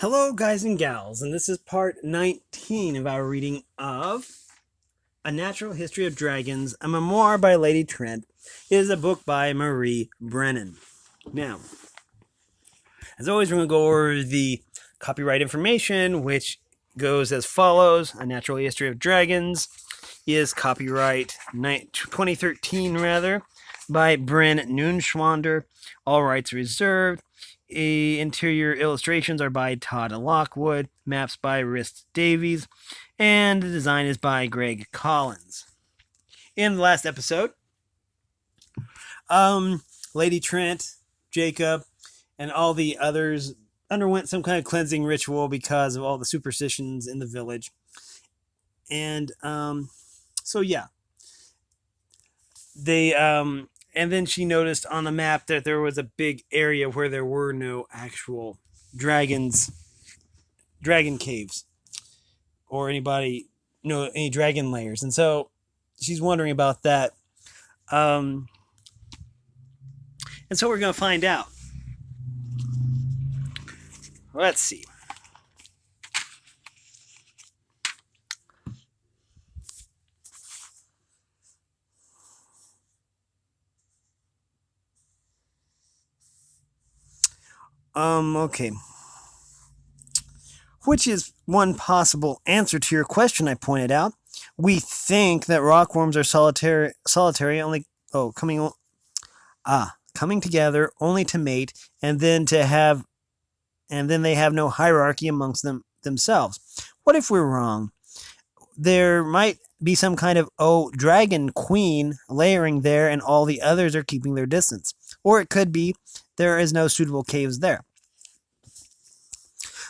Hello, guys and gals, and this is part 19 of our reading of A Natural History of Dragons, a memoir by Lady Trent. It is a book by Marie Brennan. Now, as always, we're going to go over the copyright information, which goes as follows. A Natural History of Dragons is copyright 2013, by Brennan Noonschwander. All rights reserved. Interior illustrations are by Todd Lockwood, maps by Rist Davies, and the design is by Greg Collins. In the last episode, Lady Trent, Jacob, and all the others underwent some kind of cleansing ritual because of all the superstitions in the village. And they and then she noticed on the map that there was a big area where there were no actual dragon caves, or any dragon layers. And so she's wondering about that. And so we're going to find out. Let's see. Okay. Which is one possible answer to your question, I pointed out. We think that rockworms are solitary, coming together only to mate, and then they have no hierarchy amongst themselves. What if we're wrong? There might be some kind of dragon queen layering there, and all the others are keeping their distance. Or it could be there is no suitable caves there.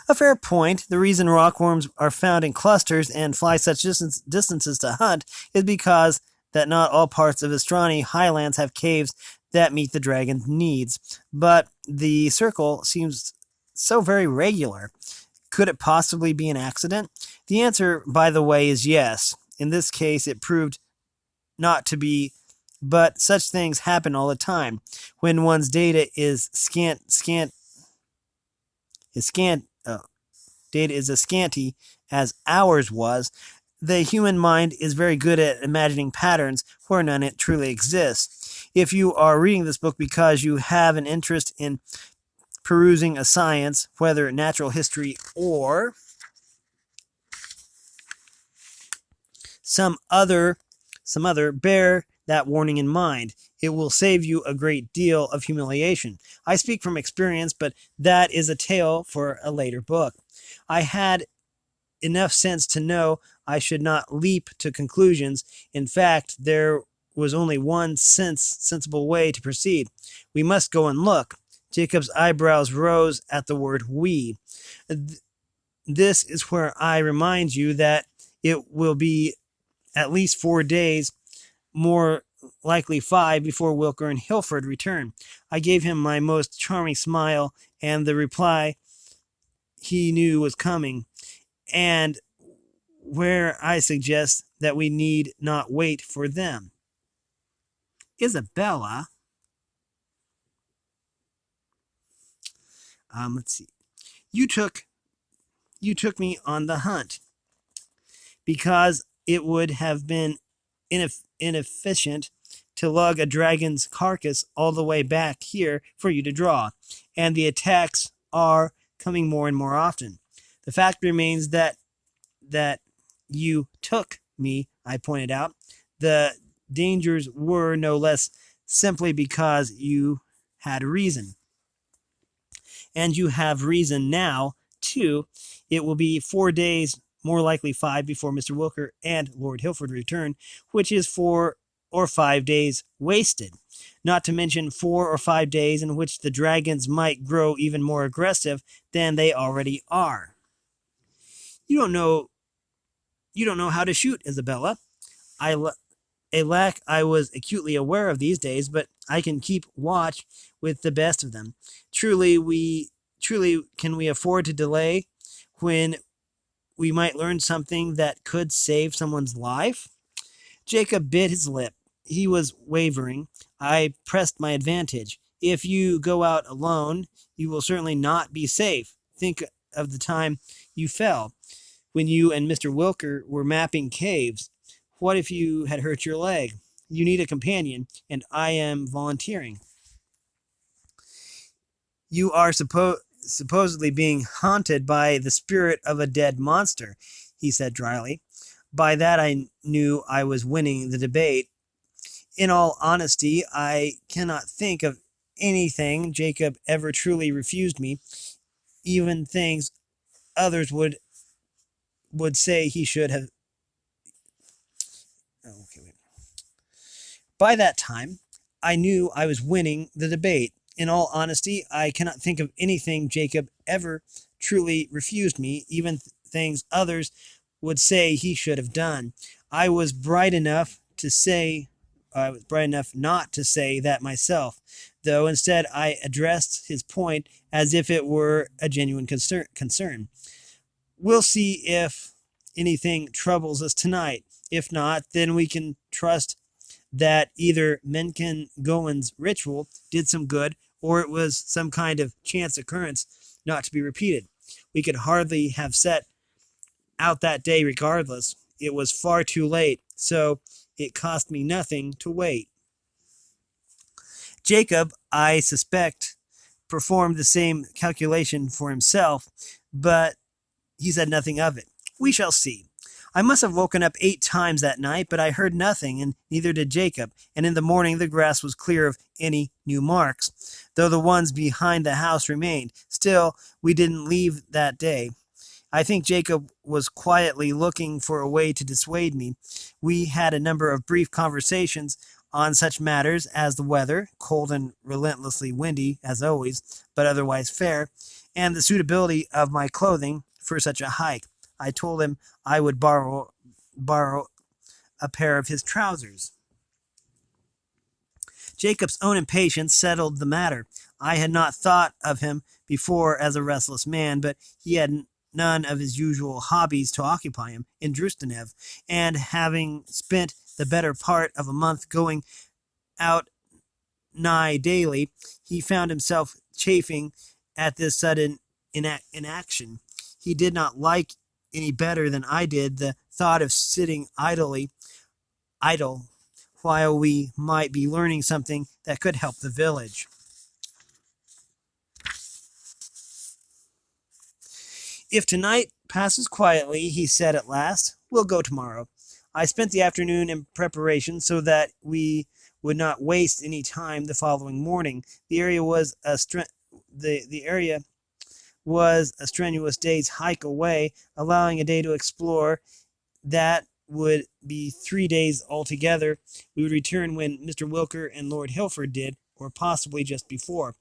A fair point. The reason rockworms are found in clusters and fly such distances to hunt is because that not all parts of Astoria highlands have caves that meet the dragon's needs. But the circle seems so very regular. Could it possibly be an accident? The answer, by the way, is yes. In this case, it proved not to be, but such things happen all the time. When one's data is data is as scanty as ours was, the human mind is very good at imagining patterns where none truly exists. If you are reading this book because you have an interest in perusing a science, whether natural history or some other, bear that warning in mind. It will save you a great deal of humiliation. I speak from experience, but that is a tale for a later book. I had enough sense to know I should not leap to conclusions. In fact, there was only one sensible way to proceed. We must go and look. Jacob's eyebrows rose at the word we. This is where I remind you that it will be at least 4 days, more likely 5, before Wilker and Hilford return. I gave him my most charming smile, and the reply he knew was coming, and where I suggest that we need not wait for them. Isabella, let's see. You took me on the hunt because it would have been inefficient to lug a dragon's carcass all the way back here for you to draw, and the attacks are coming more and more often. The fact remains that you took me, I pointed out. The dangers were no less simply because you had reason. And you have reason now, too. It will be 4 days, more likely 5, before Mr. Wilker and Lord Hilford return, which is 4 or 5 days wasted. Not to mention 4 or 5 days in which the dragons might grow even more aggressive than they already are. You don't know how to shoot, Isabella. A lack I was acutely aware of these days, but I can keep watch with the best of them. Truly can we afford to delay when we might learn something that could save someone's life? Jacob bit his lip. He was wavering. I pressed my advantage. If you go out alone, you will certainly not be safe. Think of the time you fell, when you and Mr. Wilker were mapping caves. What if you had hurt your leg? You need a companion, and I am volunteering. You are supposedly being haunted by the spirit of a dead monster, he said dryly. By that I knew I was winning the debate. In all honesty, I cannot think of anything Jacob ever truly refused me, even things others would say he should have. Oh, okay, wait. By that time, I knew I was winning the debate. In all honesty, I cannot think of anything Jacob ever truly refused me, even things others would say he should have done. I was bright enough to say, I was bright enough not to say that myself, though instead I addressed his point as if it were a genuine concern. We'll see if anything troubles us tonight. If not, then we can trust that either Mencken Gowen's ritual did some good, or it was some kind of chance occurrence not to be repeated. We could hardly have set out that day regardless. It was far too late, so it cost me nothing to wait. Jacob, I suspect, performed the same calculation for himself, but he said nothing of it. We shall see. I must have woken up 8 times that night, but I heard nothing, and neither did Jacob, and in the morning the grass was clear of any new marks, though the ones behind the house remained. Still, we didn't leave that day. I think Jacob was quietly looking for a way to dissuade me. We had a number of brief conversations on such matters as the weather, cold and relentlessly windy, as always, but otherwise fair, and the suitability of my clothing for such a hike. I told him I would borrow a pair of his trousers. Jacob's own impatience settled the matter. I had not thought of him before as a restless man, but he had none of his usual hobbies to occupy him in Drustenev, and having spent the better part of a month going out nigh daily, he found himself chafing at this sudden inaction. He did not like any better than I did the thought of sitting idle, while we might be learning something that could help the village. If tonight passes quietly, he said at last, we'll go tomorrow. I spent the afternoon in preparation so that we would not waste any time the following morning. The area was a strenuous day's hike away, allowing a day to explore. That would be 3 days altogether. We would return when Mr. Wilker and Lord Hilford did, or possibly just before.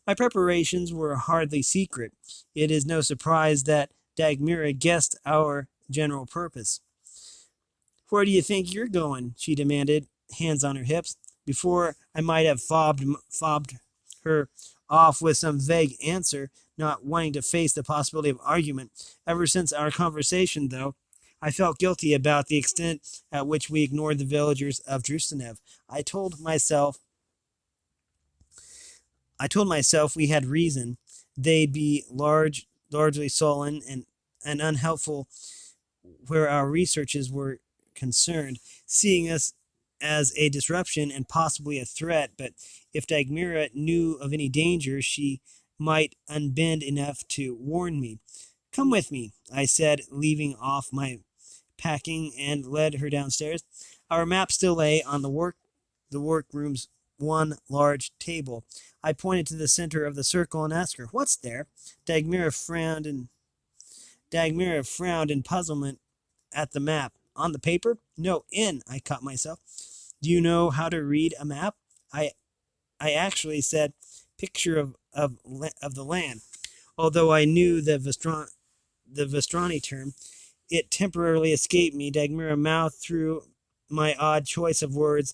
My preparations were hardly secret. It is no surprise that Dagmira guessed our general purpose. Where do you think you're going? She demanded, hands on her hips. Before I might have fobbed her off with some vague answer, not wanting to face the possibility of argument. Ever since our conversation, though, I felt guilty about the extent at which we ignored the villagers of Drustenev. I told myself we had reason. They'd be largely sullen and unhelpful where our researches were concerned, seeing us as a disruption and possibly a threat. But if Dagmira knew of any danger, she might unbend enough to warn me. Come with me, I said, leaving off my packing, and led her downstairs. Our map still lay on the workroom's one large table. I pointed to the center of the circle and asked her, "What's there?" Dagmira frowned in puzzlement at the map. On the paper? No, I caught myself. Do you know how to read a map? I actually said picture of the land. Although I knew the Vestrani term, it temporarily escaped me. Dagmira mouthed through my odd choice of words,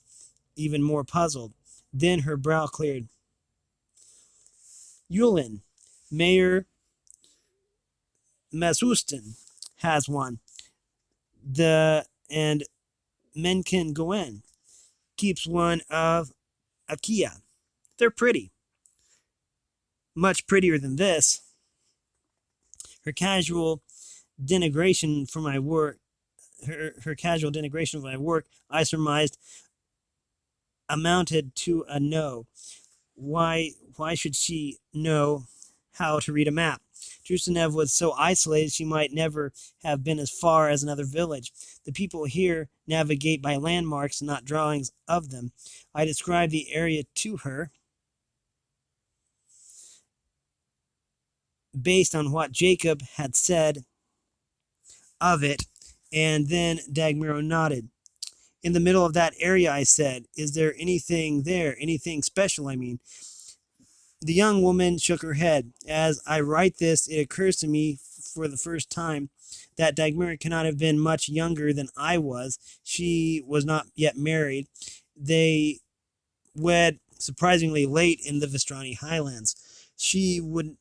even more puzzled. Then her brow cleared. Yulin, Mayor Masusten has one. And Mencken Gowen keeps one of Akia. They're pretty. Much prettier than this. Her casual denigration for my work, her casual denigration of my work, I surmised, amounted to a no. Why should she know how to read a map? Drusenev was so isolated she might never have been as far as another village. The people here navigate by landmarks, not drawings of them. I described the area to her based on what Jacob had said of it, and then Dagmiro nodded. In the middle of that area, I said, is there anything there? Anything special, I mean? The young woman shook her head. As I write this, it occurs to me for the first time that Dagmara cannot have been much younger than I was. She was not yet married. They wed surprisingly late in the Vestrani highlands. She would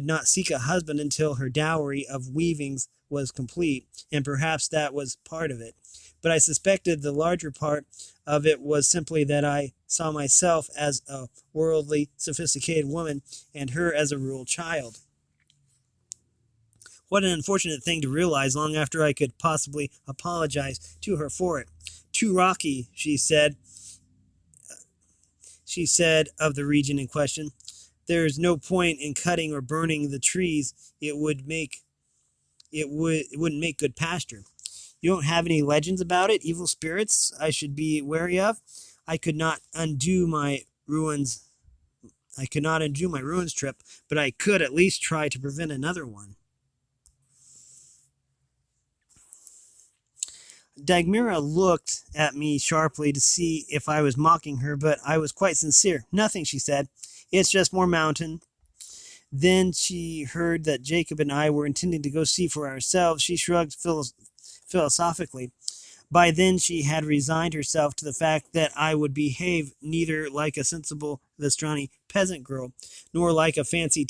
not seek a husband until her dowry of weavings was complete, and perhaps that was part of it. But I suspected the larger part of it was simply that I saw myself as a worldly, sophisticated woman, and her as a rural child. What an unfortunate thing to realize long after I could possibly apologize to her for it. Too rocky, she said of the region in question. There's no point in cutting or burning the trees. It wouldn't make good pasture. You don't have any legends about it? Evil spirits I should be wary of? I could not undo my ruins trip, but I could at least try to prevent another one. Dagmira looked at me sharply to see if I was mocking her, but I was quite sincere. Nothing, she said. It's just more mountain. Then she heard that Jacob and I were intending to go see for ourselves. She shrugged philosophically. By then she had resigned herself to the fact that I would behave neither like a sensible Vestrani peasant girl, nor like a fancy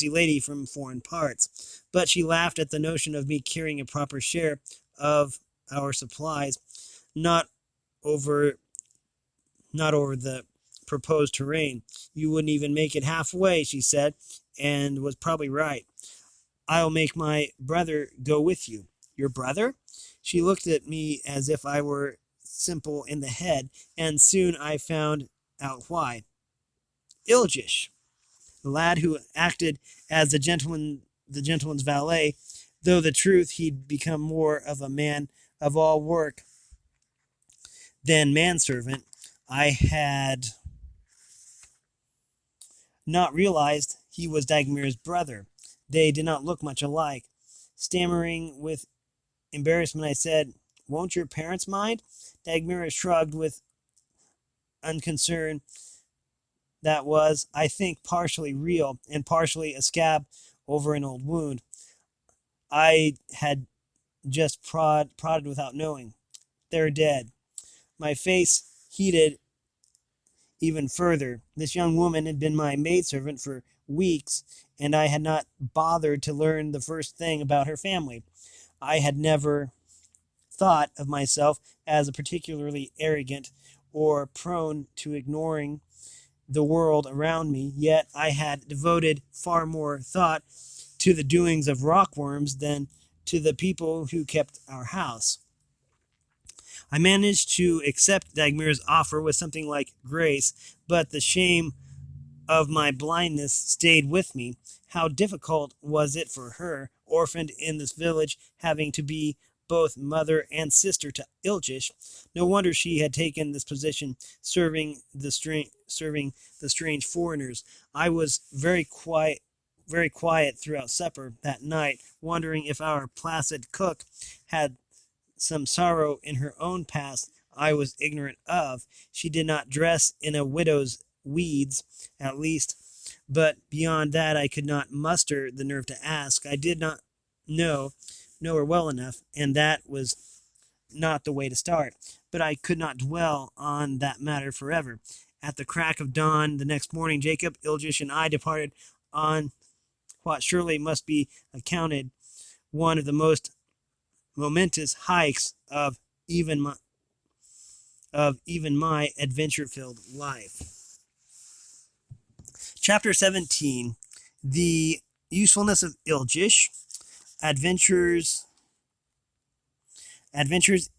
lady from foreign parts. But she laughed at the notion of me carrying a proper share of our supplies, not over the proposed terrain. You wouldn't even make it halfway, she said, and was probably right. I'll make my brother go with you. Your brother? She looked at me as if I were simple in the head, and soon I found out why. Iljish, the lad who acted as the gentleman's valet, though the truth he'd become more of a man of all work than manservant. I had not realized he was Dagmir's brother. They did not look much alike. Stammering with embarrassment, I said, won't your parents mind? Dagmira shrugged with unconcern that was, I think, partially real and partially a scab over an old wound. I had just prodded without knowing. They're dead. My face heated even further. This young woman had been my maidservant for weeks, and I had not bothered to learn the first thing about her family. I had never thought of myself as a particularly arrogant or prone to ignoring the world around me, yet I had devoted far more thought to the doings of rockworms than to the people who kept our house. I managed to accept Dagmir's offer with something like grace, but the shame of my blindness stayed with me. How difficult was it for her, orphaned in this village, having to be both mother and sister to Iljish? No wonder she had taken this position, serving the strange foreigners. I was very quiet throughout supper that night, wondering if our placid cook had some sorrow in her own past I was ignorant of. She did not dress in a widow's weeds, at least, but beyond that I could not muster the nerve to ask. I did not know her well enough, and that was not the way to start. But I could not dwell on that matter forever. At the crack of dawn the next morning, Jacob, Iljish, and I departed on what surely must be accounted one of the most momentous hikes of even my adventure-filled life. Chapter 17. The usefulness of Iljish, adventures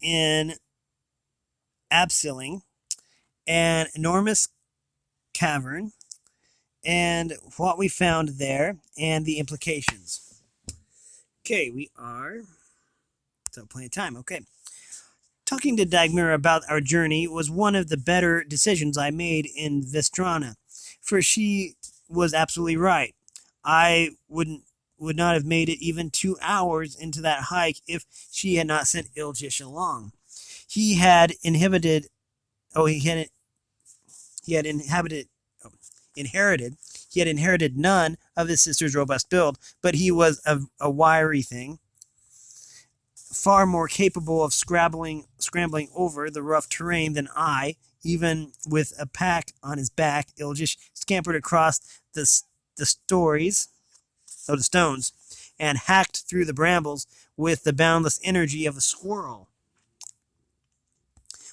in abseiling, an enormous cavern, and what we found there, and the implications. Okay, we are so plenty of time. Okay. Talking to Dagmar about our journey was one of the better decisions I made in Vestrana, for she was absolutely right. I would not have made it even 2 hours into that hike if she had not sent Iljish along. He had inhibited. Oh, he had inhabited. Oh, inherited. He had inherited none of his sister's robust build, but he was a wiry thing, far more capable of scrambling over the rough terrain than I. Even with a pack on his back, Iljish scampered across the stones, and hacked through the brambles with the boundless energy of a squirrel.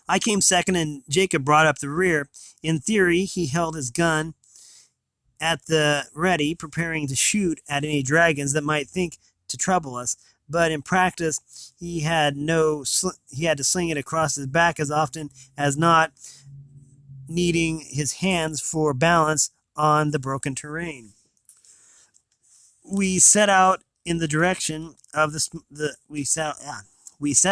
I came second, and Jacob brought up the rear. In theory, he held his gun at the ready, preparing to shoot at any dragons that might think to trouble us. But in practice, he had to sling it across his back as often as not, needing his hands for balance on the broken terrain. We set out in the direction of we set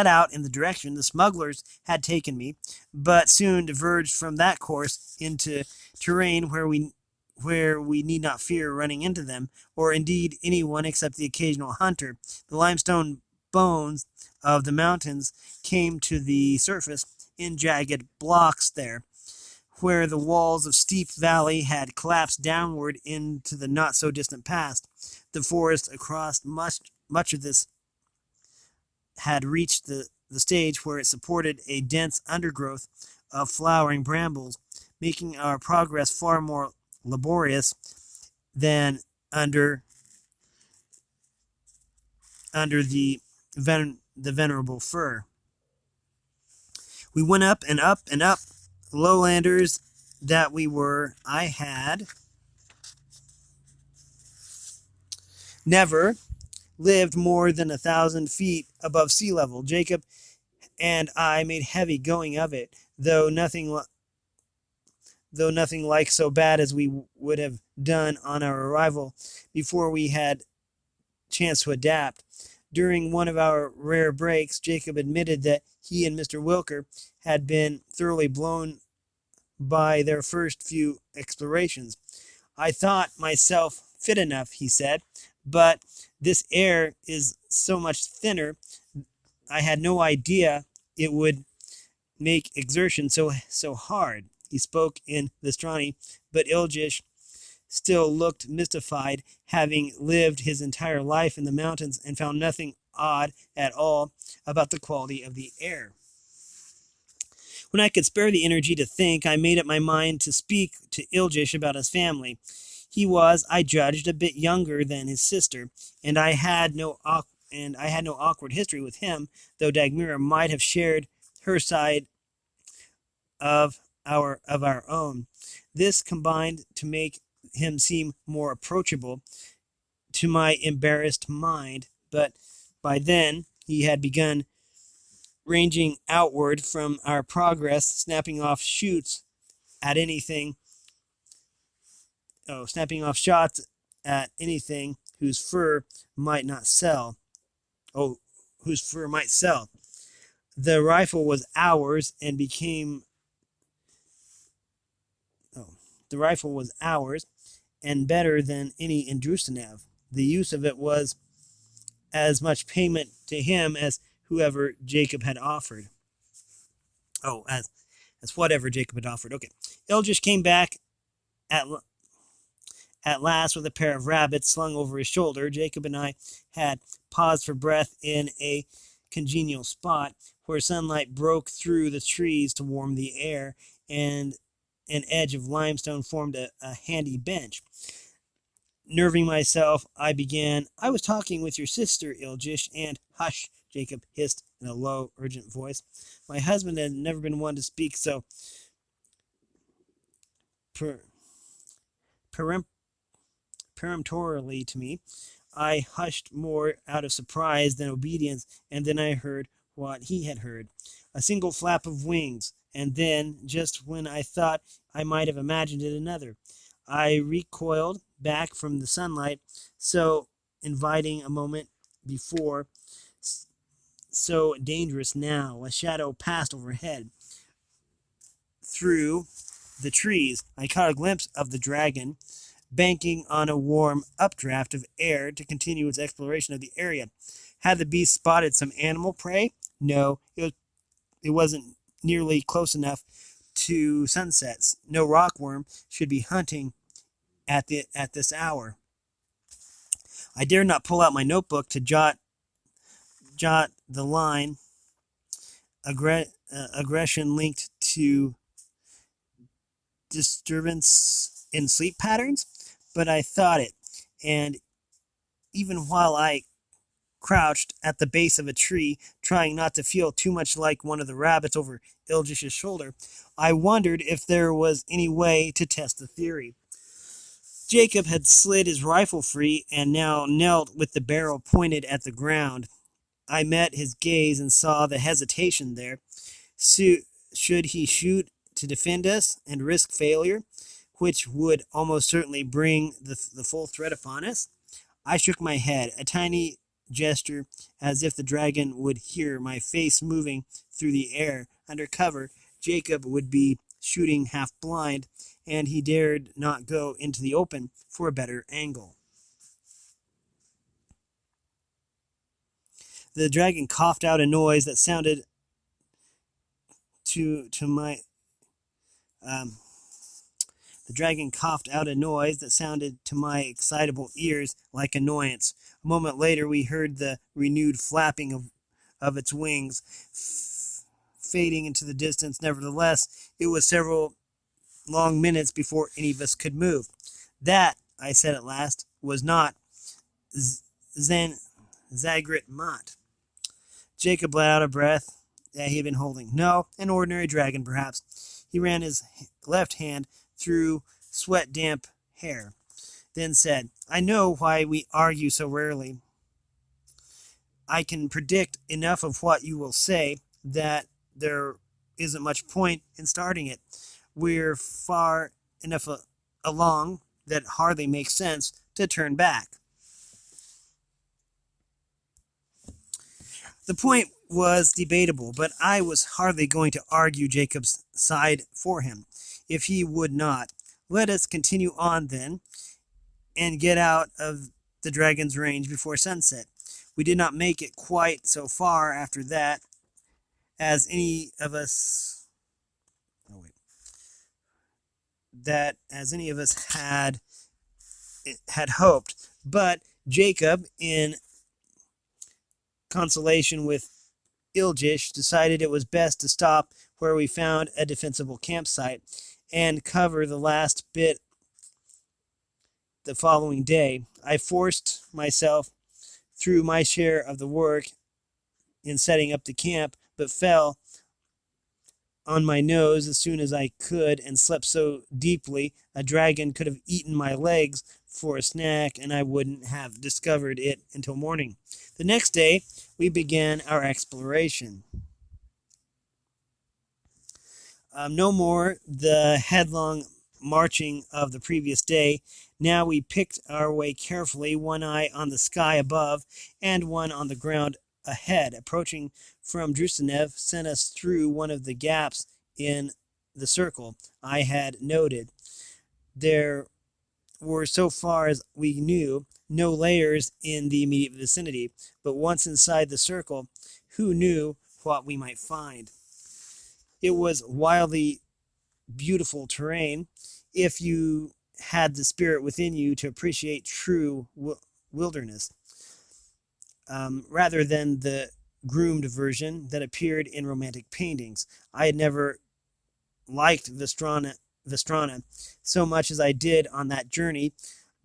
out in the direction the smugglers had taken me, but soon diverged from that course into terrain where we need not fear running into them, or indeed anyone except the occasional hunter. The limestone bones of the mountains came to the surface in jagged blocks there, where the walls of steep valley had collapsed downward into the not-so-distant past. The forest across much of this had reached the stage where it supported a dense undergrowth of flowering brambles, making our progress far more laborious than under the venerable fir. We went up and up and up. Lowlanders that we were, I had never lived more than 1,000 feet above sea level. Jacob and I made heavy going of it, though nothing like so bad as we would have done on our arrival before we had chance to adapt. During one of our rare breaks, Jacob admitted that he and Mr. Wilker had been thoroughly blown by their first few explorations. I thought myself fit enough, he said, but this air is so much thinner. I had no idea it would make exertion so hard. He spoke in Vestrani, but Iljish still looked mystified, having lived his entire life in the mountains and found nothing odd at all about the quality of the air. When I could spare the energy to think, I made up my mind to speak to Iljish about his family. He was, I judged, a bit younger than his sister, and I had no awkward history with him, though Dagmira might have shared her side of our own. This combined to make him seem more approachable to my embarrassed mind, but by then he had begun ranging outward from our progress, snapping off shots at anything whose fur might sell. The rifle was ours and became the rifle was ours and better than any in Drustanev. The use of it was as much payment to him as whoever Jacob had offered. As whatever Jacob had offered. Okay. Iljish came back at last with a pair of rabbits slung over his shoulder. Jacob and I had paused for breath in a congenial spot where sunlight broke through the trees to warm the air, and an edge of limestone formed a handy bench. Nerving myself, I began, "I was talking with your sister, Iljish, and—" "Hush," Jacob hissed in a low, urgent voice. My husband had never been one to speak so peremptorily to me. I hushed more out of surprise than obedience, and then I heard what he had heard. A single flap of wings, and then, just when I thought I might have imagined it, another. I recoiled back from the sunlight, so inviting a moment before, so dangerous now. A shadow passed overhead. Through the trees, I caught a glimpse of the dragon, banking on a warm updraft of air to continue its exploration of the area. Had the beast spotted some animal prey? No, it wasn't nearly close enough to sunsets. No rockworm should be hunting at this hour. I dared not pull out my notebook to jot the line aggression linked to disturbance in sleep patterns, but I thought it, and even while I crouched at the base of a tree, trying not to feel too much like one of the rabbits over Ildish's shoulder, I wondered if there was any way to test the theory. Jacob had slid his rifle free and now knelt with the barrel pointed at the ground. I met his gaze and saw the hesitation there. Should he shoot to defend us and risk failure, which would almost certainly bring the full threat upon us? I shook my head, a tiny gesture as if the dragon would hear my face moving through the air. Under cover, Jacob would be shooting half blind, and he dared not go into the open for a better angle. The dragon coughed out a noise that sounded to my the dragon coughed out a noise that sounded to my excitable ears like annoyance. A moment later, we heard the renewed flapping of its wings, fading into the distance. Nevertheless, it was several long minutes before any of us could move. That, I said at last, was not Zagrit Mott. Jacob let out a breath that he had been holding. No, an ordinary dragon, perhaps. He ran his left hand through sweat-damp hair, then said, I know why we argue so rarely. I can predict enough of what you will say that there isn't much point in starting it. We're far enough along that it hardly makes sense to turn back. The point was debatable, but I was hardly going to argue Jacob's side for him, if he would not. Let us continue on, then, and get out of the dragon's range before sunset. We did not make it quite so far after that as any of us had hoped, but Jacob, in consultation with Iljish, decided it was best to stop where we found a defensible campsite and cover the last bit the following day. I forced myself through my share of the work in setting up the camp, but fell on my nose as soon as I could and slept so deeply a dragon could have eaten my legs for a snack and I wouldn't have discovered it until morning. The next day, we began our exploration. No more the headlong marching of the previous day. Now we picked our way carefully, one eye on the sky above and one on the ground ahead. Approaching from Drusenev sent us through one of the gaps in the circle I had noted. There were, so far as we knew, no layers in the immediate vicinity, but once inside the circle, who knew what we might find? It was wildly beautiful terrain if you had the spirit within you to appreciate true wilderness, rather than the groomed version that appeared in romantic paintings. I had never liked Vestrana so much as I did on that journey,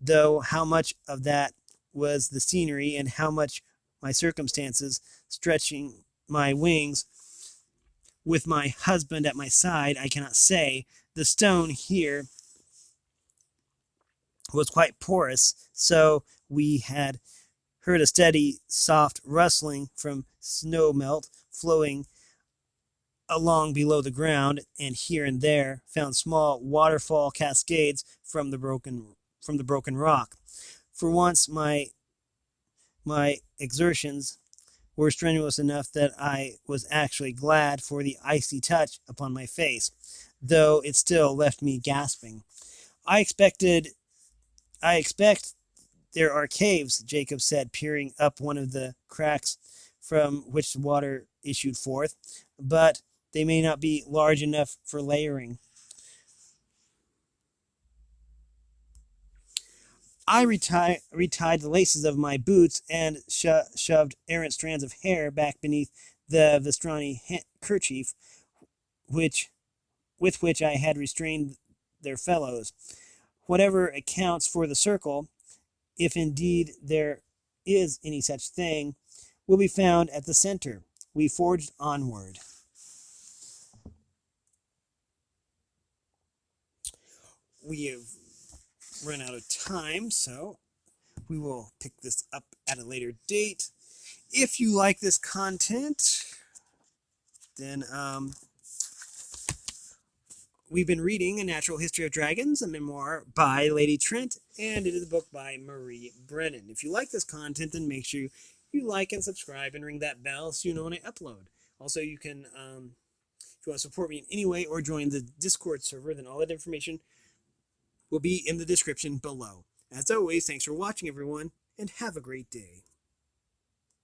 though how much of that was the scenery and how much my circumstances, stretching my wings with my husband at my side, I cannot say. The stone here was quite porous, so we had heard a steady, soft rustling from snow melt flowing along below the ground, and here and there found small waterfall cascades from the broken rock. For once, my exertions were strenuous enough that I was actually glad for the icy touch upon my face, though it still left me gasping. I expected I expect there are caves, Jacob said, peering up one of the cracks from which the water issued forth, but they may not be large enough for layering. I retied the laces of my boots and shoved errant strands of hair back beneath the Vestrani kerchief, which with which I had restrained their fellows. Whatever accounts for the circle, if indeed there is any such thing, will be found at the center. We forged onward. We have run out of time, so we will pick this up at a later date. If you like this content, then we've been reading A Natural History of Dragons, a memoir by Lady Trent, and it is a book by Marie Brennan. If you like this content, then make sure you like and subscribe and ring that bell so you know when I upload. Also, you can, if you want to support me in any way or join the Discord server, then all that information will be in the description below. As always, thanks for watching, everyone, and have a great day.